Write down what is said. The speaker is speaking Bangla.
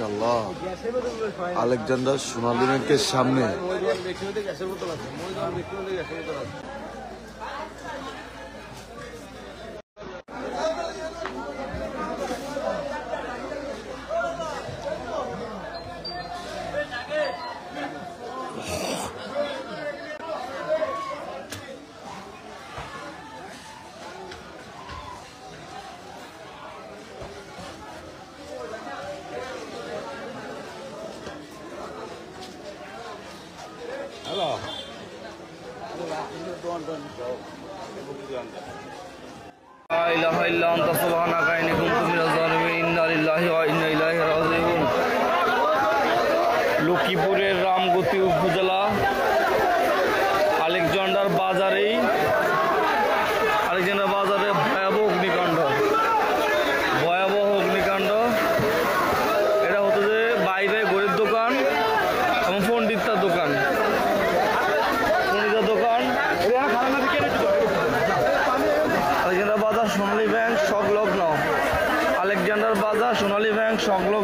আল্লাহ, আলেকজান্ডার সোনালী ব্যাংকের সামনে লক্ষ্মীপুরের রামগতি উপজেলা আলেকজান্ডার বাজারে ভয়াবহ অগ্নিকাণ্ড। এটা হতো যে বাইরে ঘড়ির দোকান এবং পণ্ডিতার দোকান আলেকজান্ডার বাজার সোনালী ব্যাংক সংলগ্ন